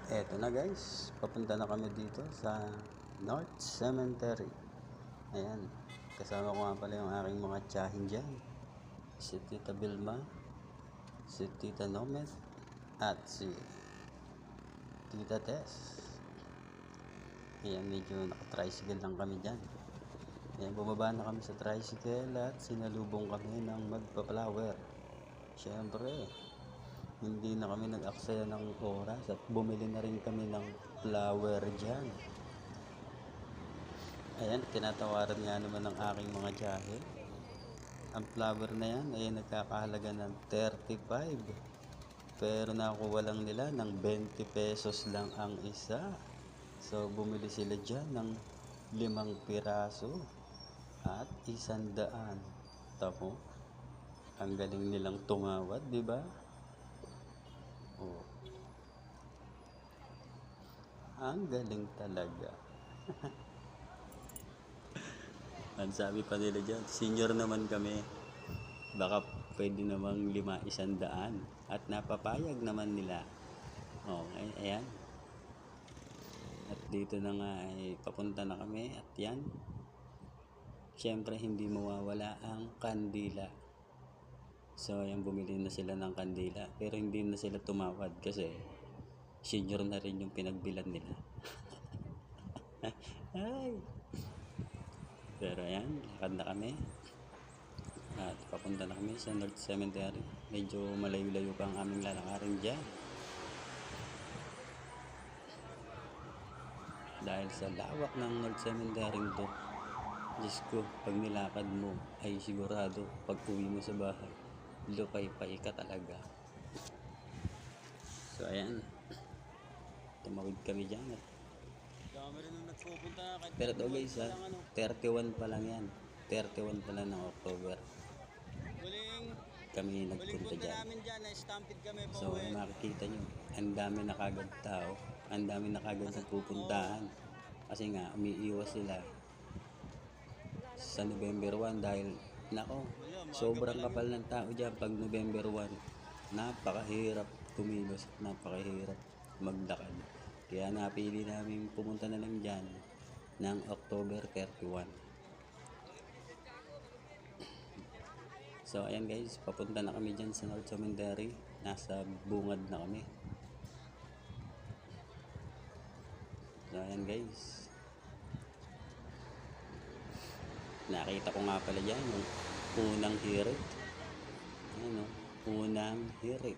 Eto na guys, papunta na kami dito sa North Cemetery. Ayan, kasama ko nga pala yung aking mga tiyahin dyan. Si Tita Vilma, si Tita Nomet, at si Tita Tess. Ayan, medyo naka-tricycle lang kami dyan. Ayan, bumaba na kami sa tricycle at sinalubong kami ng magpa-flower. Siyempre, hindi na kami nag-aksaya ng oras at bumili na rin kami ng flower dyan. Ayan, tinatawaran nga naman ng aking mga tiyahe. Ang flower na yan ay nagkakahalaga ng 35. Pero nakuha lang nila ng 20 pesos lang ang isa. So bumili sila dyan ng 5 piraso at 100. Tapo, ang galing nilang tumawad, di ba? Oh. Ang galing talaga. Ang sabi pa nila dyan, senior naman kami. Baka pwede namang 500 at napapayag naman nila. Okay, ayan. At dito na nga ay papunta na kami at yan. Siyempre hindi mawawala ang kandila. So ayan, bumili na sila ng kandila. Pero hindi na sila tumawad kasi senior na rin yung pinagbilan nila. Ay. Pero ayan, lakad na kami. At papunta na kami sa North Cemetery. Medyo malayo-layo pa ang aming lalakarin dyan. Dahil sa lawak ng North Cemetery to, Diyos ko, pag nilakad mo ay sigurado pag uwi mo sa bahay, lupay-pay ka talaga. So ayan, tumawid kami dyan. Pero ito guys ha, 31 pa lang yan. 31 pa lang ng October. Kami nagpunta dyan. So makikita nyo, ang dami na kagad tao. Ang dami na kagad sa pupuntahan. Kasi nga, umiiwas sila sa November 1 dahil nako, sobrang kapal ng tao dyan pag November 1. Napakahirap kumilos, napakahirap maglakad. Kaya napili namin pumunta na lang dyan ng October 31. So ayan guys, papunta na kami dyan sa North Cemetery. Nasa bungad na kami. So ayan guys, nakita ko nga pala dyan yung unang hirit. Ayan o, unang hirit.